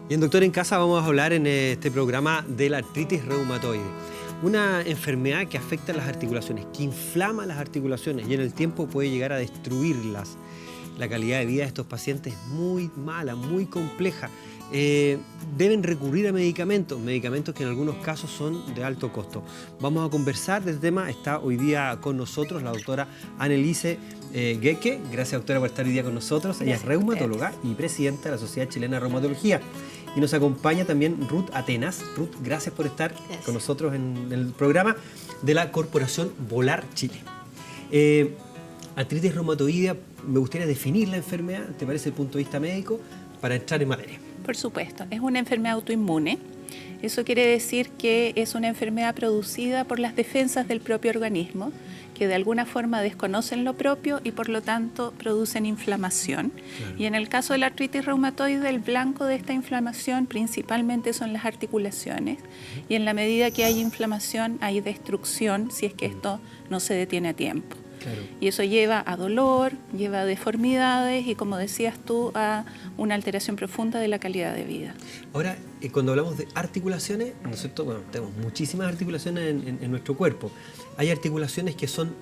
Y en Doctor en Casa vamos a hablar en este programa de la artritis reumatoide. Una enfermedad que afecta a las articulaciones, que inflama las articulaciones y en el tiempo puede llegar a destruirlas. La calidad de vida de estos pacientes es muy mala, muy compleja. Deben recurrir a medicamentos que en algunos casos son de alto costo. Vamos a conversar de este tema. Está hoy día con nosotros la doctora Anneliese Guecke. Gracias, doctora, por estar hoy día con nosotros. Ella es reumatóloga y presidenta de la Sociedad Chilena de Reumatología. Y nos acompaña también Ruth Atenas. Ruth, gracias por estar con nosotros en el programa de la Corporación Volar Chile. Artritis reumatoidea, me gustaría definir la enfermedad, ¿te parece, desde el punto de vista médico, para entrar en materia? Por supuesto, es una enfermedad autoinmune. Eso quiere decir que es una enfermedad producida por las defensas del propio organismo, que de alguna forma desconocen lo propio y por lo tanto producen inflamación. Claro. Y en el caso de la artritis reumatoide, el blanco de esta inflamación principalmente son las articulaciones. Y en la medida que hay inflamación, hay destrucción si es que esto no se detiene a tiempo. Claro. Y eso lleva a dolor, lleva a deformidades y, como decías tú, a una alteración profunda de la calidad de vida. Ahora, cuando hablamos de articulaciones, ¿no es cierto? Bueno, tenemos muchísimas articulaciones en nuestro cuerpo. Hay articulaciones que son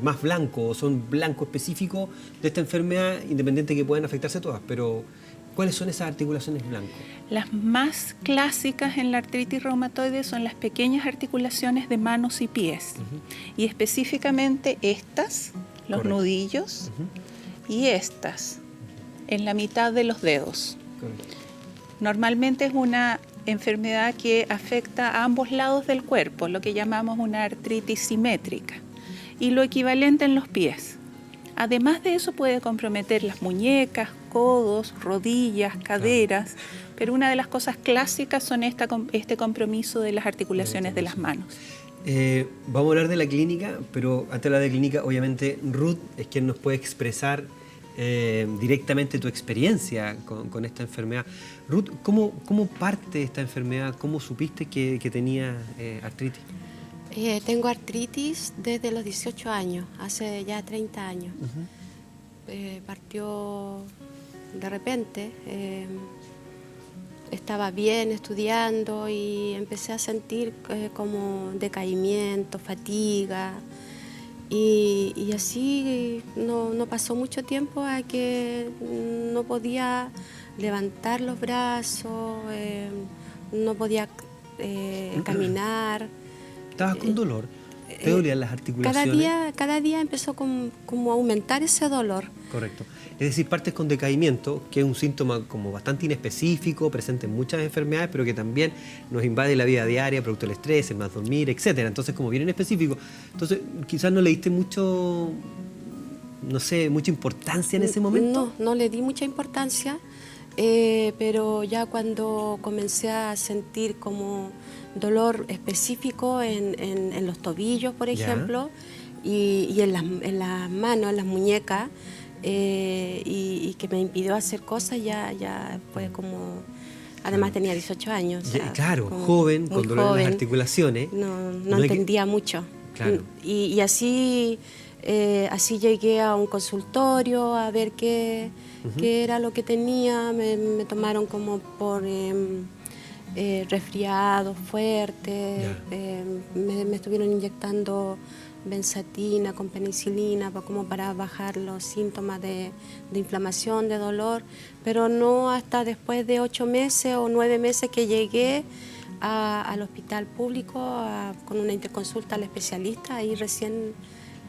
más blancos, o son blanco específico de esta enfermedad, independiente que puedan afectarse todas, pero ¿cuáles son esas articulaciones blancas? Las más clásicas en la artritis reumatoide son las pequeñas articulaciones de manos y pies. Y específicamente estas, los nudillos, y estas, en la mitad de los dedos. Normalmente es una enfermedad que afecta a ambos lados del cuerpo, lo que llamamos una artritis simétrica. Y lo equivalente en los pies. Además de eso puede comprometer las muñecas, codos, rodillas, caderas, pero una de las cosas clásicas son este compromiso de las articulaciones de las manos. Vamos a hablar de la clínica, pero antes de hablar de clínica, obviamente Ruth es quien nos puede expresar directamente tu experiencia con esta enfermedad. Ruth, ¿cómo parte esta enfermedad? ¿Cómo supiste que tenía artritis? Tengo artritis desde los 18 años, hace ya 30 años. Partió de repente, estaba bien estudiando y empecé a sentir como decaimiento, fatiga. Y así no pasó mucho tiempo a que no podía levantar los brazos, no podía caminar. ¿Estabas con dolor? ¿Te dolían las articulaciones? Cada día empezó como a aumentar ese dolor. Correcto. Es decir, partes con decaimiento, que es un síntoma como bastante inespecífico, presente en muchas enfermedades, pero que también nos invade la vida diaria, producto del estrés, el más dormir, etc. Entonces, como bien específico, entonces quizás no le diste mucho, no sé, mucha importancia en ese momento. No le di mucha importancia, pero ya cuando comencé a sentir como dolor específico en los tobillos, por ejemplo, y en las manos, en las muñecas, y que me impidió hacer cosas, ya fue como... Además tenía 18 años. Claro, joven, con dolor en las articulaciones. No entendía mucho. Claro. Y así llegué a un consultorio a ver qué era lo que tenía. Me tomaron como por... resfriados fuertes, me estuvieron inyectando benzatina con penicilina como para bajar los síntomas de inflamación, de dolor, pero no hasta después de 8 meses o 9 meses que llegué al hospital público con una interconsulta al especialista, y recién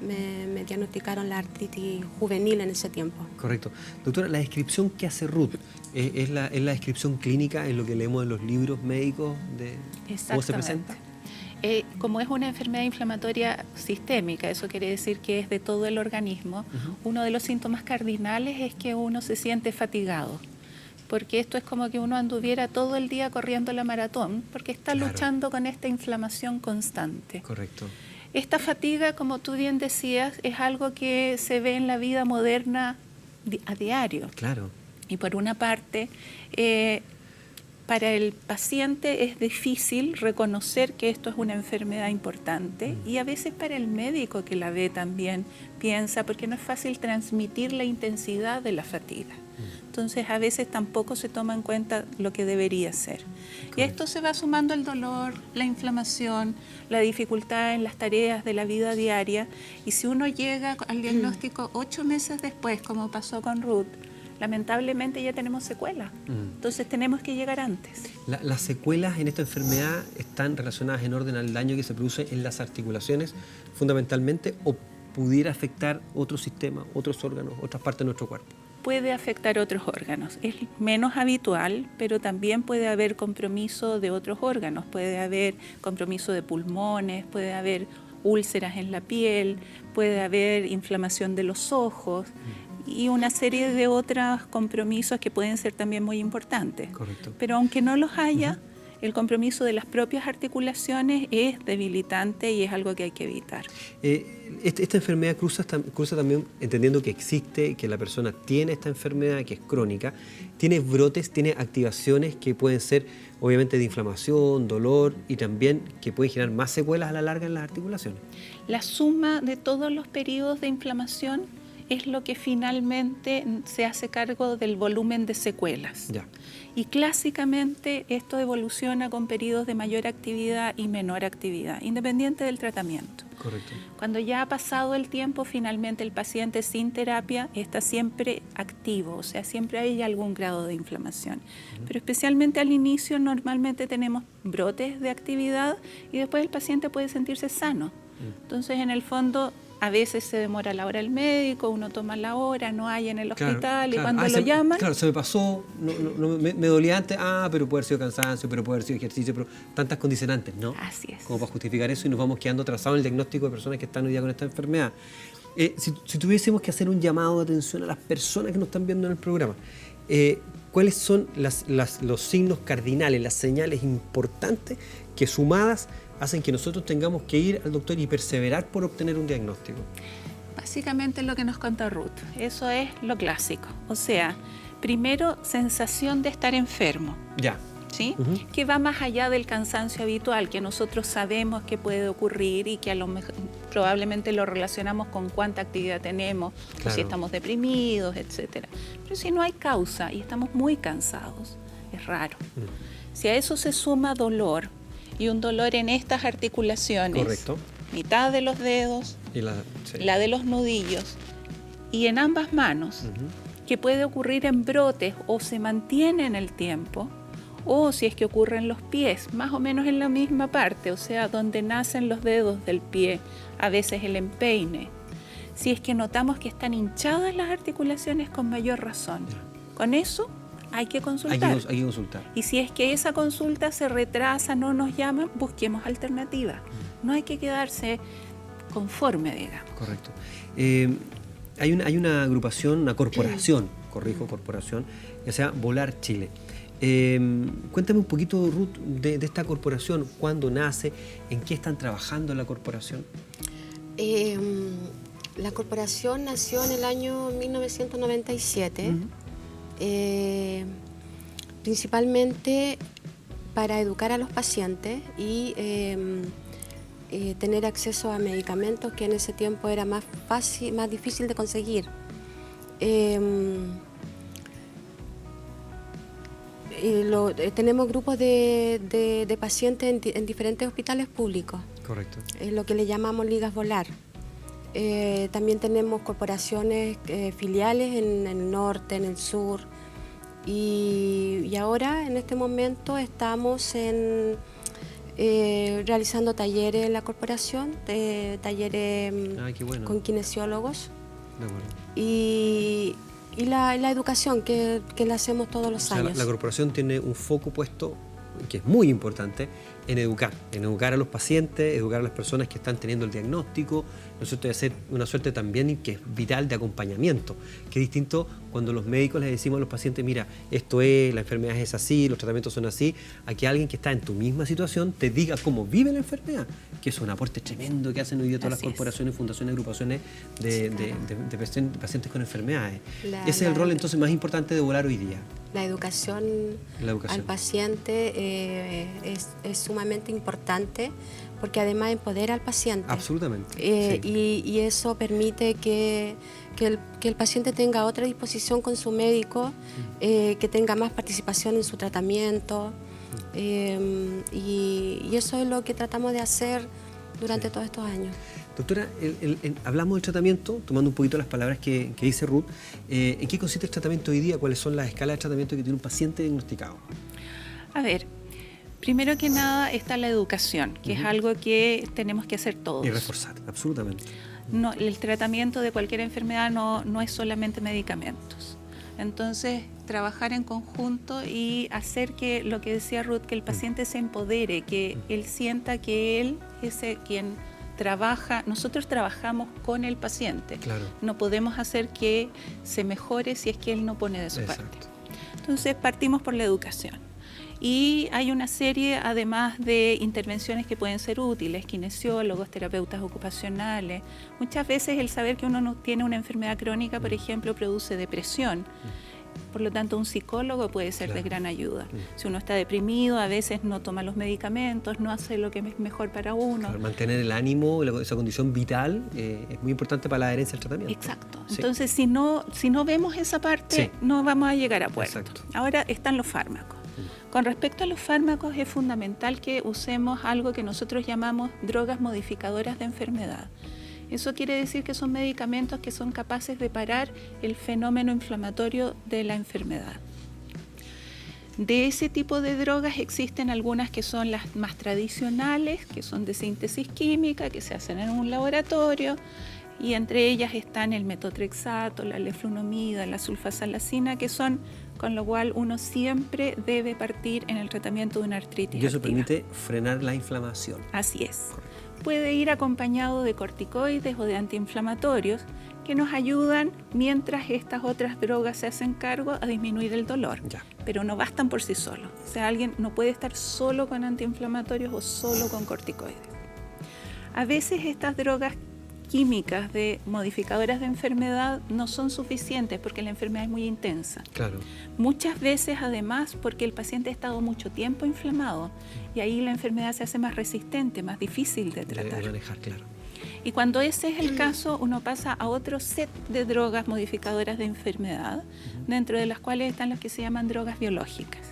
me diagnosticaron la artritis juvenil en ese tiempo. Correcto. Doctora, la descripción que hace Ruth es la descripción clínica, en lo que leemos en los libros médicos de cómo se presenta. Como es una enfermedad inflamatoria sistémica, eso quiere decir que es de todo el organismo, uno de los síntomas cardinales es que uno se siente fatigado, porque esto es como que uno anduviera todo el día corriendo la maratón, porque está luchando con esta inflamación constante. Correcto. Esta fatiga, como tú bien decías, es algo que se ve en la vida moderna a diario. Claro. Y por una parte, para el paciente es difícil reconocer que esto es una enfermedad importante, y a veces para el médico que la ve también piensa, porque no es fácil transmitir la intensidad de la fatiga. entonces a veces tampoco se toma en cuenta lo que debería ser. Y a esto se va sumando el dolor, la inflamación, la dificultad en las tareas de la vida diaria, y si uno llega al diagnóstico 8 meses después, como pasó con Ruth, lamentablemente ya tenemos secuelas. Entonces tenemos que llegar antes. Las secuelas en esta enfermedad están relacionadas en orden al daño que se produce en las articulaciones, fundamentalmente, o pudiera afectar otros sistemas, otros órganos, otras partes de nuestro cuerpo. Puede afectar otros órganos. Es menos habitual, pero también puede haber compromiso de otros órganos. Puede haber compromiso de pulmones, puede haber úlceras en la piel, puede haber inflamación de los ojos y una serie de otros compromisos que pueden ser también muy importantes. Correcto. Pero aunque no los haya, el compromiso de las propias articulaciones es debilitante y es algo que hay que evitar. Esta enfermedad cruza también, entendiendo que existe, que la persona tiene esta enfermedad, que es crónica, tiene brotes, tiene activaciones que pueden ser obviamente de inflamación, dolor y también que pueden generar más secuelas a la larga en las articulaciones. La suma de todos los periodos de inflamación es lo que finalmente se hace cargo del volumen de secuelas. Ya. Y clásicamente esto evoluciona con periodos de mayor actividad y menor actividad, independiente del tratamiento. Correcto. Cuando ya ha pasado el tiempo, finalmente el paciente sin terapia está siempre activo, o sea, siempre hay algún grado de inflamación. Pero especialmente al inicio normalmente tenemos brotes de actividad y después el paciente puede sentirse sano. Entonces, en el fondo, a veces se demora la hora del médico, uno toma la hora, no hay en el hospital, y cuando lo llaman... Claro, se me pasó, me dolía antes, pero puede haber sido cansancio, pero puede haber sido ejercicio, pero tantas condicionantes, ¿no? Así es. Como para justificar eso y nos vamos quedando atrasados en el diagnóstico de personas que están hoy día con esta enfermedad. Si tuviésemos que hacer un llamado de atención a las personas que nos están viendo en el programa, ¿cuáles son los signos cardinales, las señales importantes que sumadas hacen que nosotros tengamos que ir al doctor y perseverar por obtener un diagnóstico? Básicamente lo que nos contó Ruth, eso es lo clásico. O sea, primero, sensación de estar enfermo. Ya. ¿Sí? Que va más allá del cansancio habitual, que nosotros sabemos que puede ocurrir y que a lo mejor, probablemente lo relacionamos con cuánta actividad tenemos, o si estamos deprimidos, etcétera. Pero si no hay causa y estamos muy cansados, es raro. Si a eso se suma dolor, y un dolor en estas articulaciones, correcto, mitad de los dedos, y la de los nudillos, y en ambas manos, que puede ocurrir en brotes o se mantiene en el tiempo, o si es que ocurre en los pies, más o menos en la misma parte, o sea, donde nacen los dedos del pie, a veces el empeine. Si es que notamos que están hinchadas las articulaciones, con mayor razón. Con eso hay que consultar. Hay que consultar. Y si es que esa consulta se retrasa, no nos llaman, busquemos alternativas. No hay que quedarse conforme, digamos. Correcto. Hay una agrupación, una corporación, corporación, que se llama Volar Chile. Cuéntame un poquito, Ruth, de esta corporación, cuándo nace, en qué están trabajando la corporación. La corporación nació en el año 1997, principalmente para educar a los pacientes y tener acceso a medicamentos que en ese tiempo era más difícil de conseguir. Tenemos grupos de pacientes en diferentes hospitales públicos. Correcto. Lo que le llamamos ligas volar. También tenemos corporaciones filiales en el norte, en el sur. Y ahora, en este momento, estamos realizando talleres en la corporación, talleres con kinesiólogos. De acuerdo. Y la educación que la hacemos todos los años. La corporación tiene un foco puesto, que es muy importante, en educar a los pacientes, educar a las personas que están teniendo el diagnóstico, ¿no es cierto?, de hacer una suerte también que es vital de acompañamiento, que es distinto cuando los médicos les decimos a los pacientes, mira, esto es, la enfermedad es así, los tratamientos son así, a que alguien que está en tu misma situación te diga cómo vive la enfermedad, que es un aporte tremendo que hacen hoy día todas las corporaciones, fundaciones, agrupaciones de pacientes con enfermedades. Ese es el rol entonces más importante de Volar hoy día. La educación al paciente es sumamente sumamente importante porque además empodera al paciente. Absolutamente. Y eso permite que el paciente tenga otra disposición con su médico, que tenga más participación en su tratamiento. Y eso es lo que tratamos de hacer durante todos estos años. Doctora, hablamos del tratamiento, tomando un poquito las palabras que dice Ruth. ¿En qué consiste el tratamiento hoy día? ¿Cuáles son las escalas de tratamiento que tiene un paciente diagnosticado? A ver, primero que nada está la educación, que es algo que tenemos que hacer todos. Y reforzar, absolutamente. No, el tratamiento de cualquier enfermedad no es solamente medicamentos. Entonces, trabajar en conjunto y hacer que, lo que decía Ruth, que el paciente se empodere, que él sienta que él es quien trabaja. Nosotros trabajamos con el paciente. Claro. No podemos hacer que se mejore si es que él no pone de su parte. Entonces, partimos por la educación. Y hay una serie, además de intervenciones que pueden ser útiles, kinesiólogos, terapeutas ocupacionales. Muchas veces el saber que uno no tiene una enfermedad crónica, por ejemplo, produce depresión. Por lo tanto, un psicólogo puede ser de gran ayuda. Si uno está deprimido, a veces no toma los medicamentos, no hace lo que es mejor para uno. Claro, mantener el ánimo, esa condición vital, es muy importante para la adherencia al tratamiento. Exacto. Sí. Entonces, si no vemos esa parte, no vamos a llegar a puerto. Exacto. Ahora están los fármacos. Con respecto a los fármacos, es fundamental que usemos algo que nosotros llamamos drogas modificadoras de enfermedad. Eso quiere decir que son medicamentos que son capaces de parar el fenómeno inflamatorio de la enfermedad. De ese tipo de drogas existen algunas que son las más tradicionales, que son de síntesis química, que se hacen en un laboratorio, y entre ellas están el metotrexato, la leflunomida, la sulfasalacina, que son con lo cual uno siempre debe partir en el tratamiento de una artritis. Y eso activa. permite frenar la inflamación. Así es. Correcto. Puede ir acompañado de corticoides o de antiinflamatorios que nos ayudan mientras estas otras drogas se hacen cargo a disminuir el dolor. Ya. Pero no bastan por sí solos. O sea, alguien no puede estar solo con antiinflamatorios o solo con corticoides. A veces estas drogas químicas de modificadoras de enfermedad no son suficientes porque la enfermedad es muy intensa. Claro. Muchas veces, además, porque el paciente ha estado mucho tiempo inflamado y ahí la enfermedad se hace más resistente, más difícil de tratar. De manejar, claro. Y cuando ese es el caso, uno pasa a otro set de drogas modificadoras de enfermedad, dentro de las cuales están las que se llaman drogas biológicas.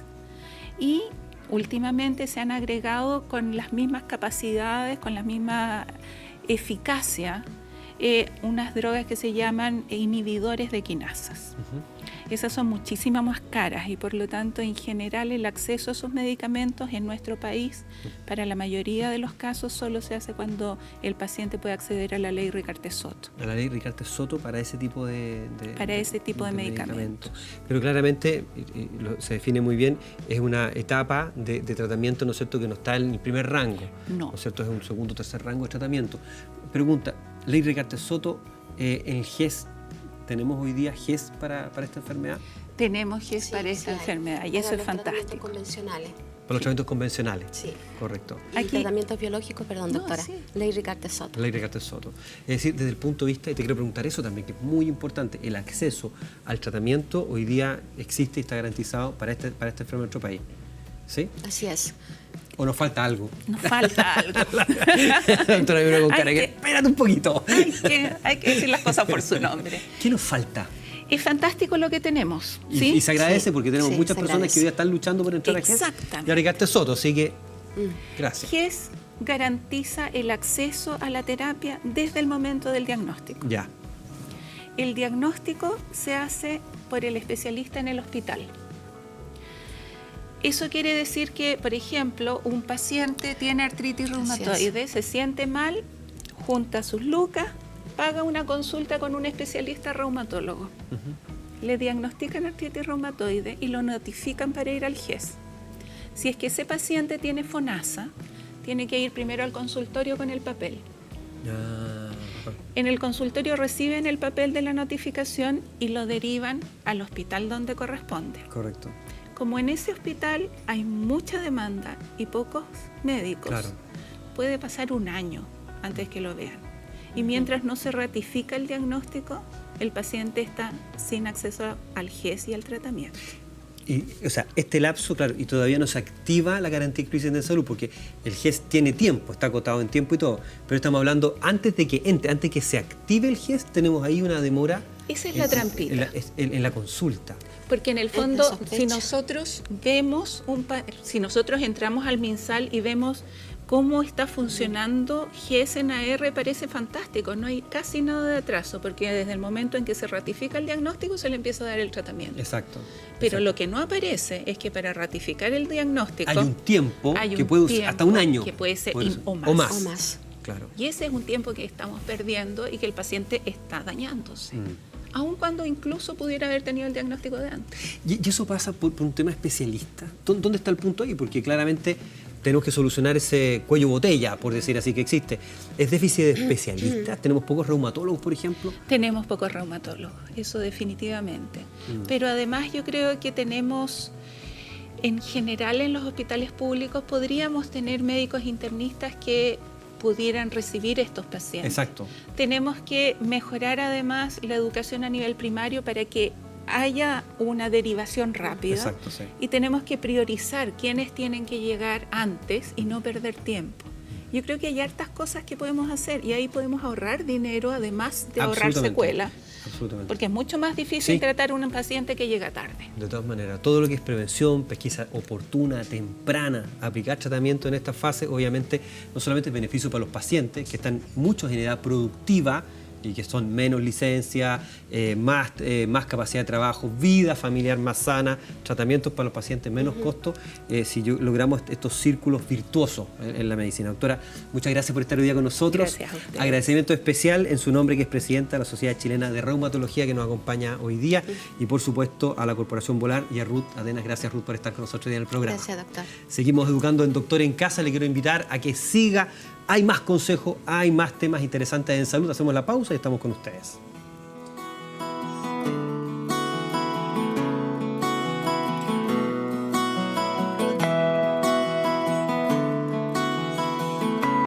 Y últimamente se han agregado con las mismas capacidades, con la misma eficacia, unas drogas que se llaman inhibidores de quinasas. Esas son muchísimo más caras y por lo tanto en general el acceso a esos medicamentos en nuestro país para la mayoría de los casos solo se hace cuando el paciente puede acceder a la ley Ricarte-Soto. A la ley Ricarte-Soto para ese tipo de medicamentos. Pero claramente se define muy bien, es una etapa de tratamiento, ¿no es cierto?, que no está en el primer rango. No. ¿No es cierto? Es un segundo o tercer rango de tratamiento. Pregunta, ley Ricarte-Soto, el GES, ¿tenemos hoy día GES para esta enfermedad? Tenemos GES para esta enfermedad y eso es fantástico. Convencionales. Para los tratamientos convencionales. Sí. Correcto. Y Aquí- tratamientos biológicos, perdón, No, doctora. sí. Ley Ricarte-Soto. Ley Ricarte-Soto. Es decir, desde el punto de vista, y te quiero preguntar eso también, que es muy importante, el acceso al tratamiento hoy día existe y está garantizado para esta enfermedad en nuestro país. ¿Sí? Así es. ¿O nos falta algo? Nos falta algo. Doctora, me con cara Hay que, que- espérate un poquito. Hay que decir las cosas por su nombre. ¿Qué nos falta? Es fantástico lo que tenemos. Y, ¿sí? y se agradece Sí, porque tenemos sí, muchas se personas que hoy día están luchando por entrar a GES. Exactamente. Y a Ricarte-Soto, así que gracias. GES garantiza el acceso a la terapia desde el momento del diagnóstico. Ya. El diagnóstico se hace por el especialista en el hospital. Eso quiere decir que, por ejemplo, un paciente tiene artritis reumatoide, se siente mal, junta sus lucas, paga una consulta con un especialista reumatólogo. Le diagnostican artritis reumatoide y lo notifican para ir al GES. Si es que ese paciente tiene FONASA, tiene que ir primero al consultorio con el papel. En el consultorio reciben el papel de la notificación y lo derivan al hospital donde corresponde. Correcto. Como en ese hospital hay mucha demanda y pocos médicos, Claro. puede pasar un año antes que lo vean. Y mientras no se ratifica el diagnóstico, el paciente está sin acceso al GES y al tratamiento. Y, o sea, este lapso, claro, y todavía no se activa la garantía de de salud, porque el GES tiene tiempo, está acotado en tiempo y todo, pero estamos hablando antes de que entre, antes de que se active el GES, tenemos ahí una demora. Esa es la trampita. En la consulta. Porque en el fondo, si nosotros vemos, si nosotros entramos al MinSal y vemos cómo está funcionando GES en AR, parece fantástico, no hay casi nada de atraso, porque desde el momento en que se ratifica el diagnóstico se le empieza a dar el tratamiento. Exacto. Pero lo que no aparece es que para ratificar el diagnóstico hay un tiempo que puede usar hasta un año. Que puede ser o más. Claro. Y ese es un tiempo que estamos perdiendo y que el paciente está dañándose. Aun cuando incluso pudiera haber tenido el diagnóstico de antes. ¿Y eso pasa por un tema especialista? ¿Dónde está el punto ahí? Porque claramente tenemos que solucionar ese cuello botella, por decir así, que existe. ¿Es déficit de especialistas? ¿Tenemos pocos reumatólogos, por ejemplo? Tenemos pocos reumatólogos, eso definitivamente. Pero además yo creo que tenemos, en general en los hospitales públicos, podríamos tener médicos internistas que pudieran recibir estos pacientes. Exacto. Tenemos que mejorar además la educación a nivel primario para que haya una derivación rápida. Exacto, sí. Y tenemos que priorizar quiénes tienen que llegar antes y no perder tiempo. Yo creo que hay hartas cosas que podemos hacer y ahí podemos ahorrar dinero, además de ahorrar secuela. Absolutamente. Porque es mucho más difícil tratar a un paciente que llega tarde. De todas maneras, todo lo que es prevención, pesquisa oportuna, temprana, aplicar tratamiento en esta fase, obviamente no solamente es beneficio para los pacientes, que están muchos en edad productiva y que son menos licencia, más capacidad de trabajo, vida familiar más sana, tratamientos para los pacientes menos costo, si logramos estos círculos virtuosos en la medicina. Doctora, muchas gracias por estar hoy día con nosotros. Gracias a ustedes. Agradecimiento especial en su nombre, que es presidenta de la Sociedad Chilena de Reumatología, que nos acompaña hoy día, y por supuesto a la Corporación Volar y a Ruth Adenas. Gracias, Ruth, por estar con nosotros hoy día en el programa. Gracias, doctor. Seguimos educando en Doctor en Casa. Le quiero invitar a que siga. Hay más consejos, hay más temas interesantes en salud. Hacemos la pausa y estamos con ustedes.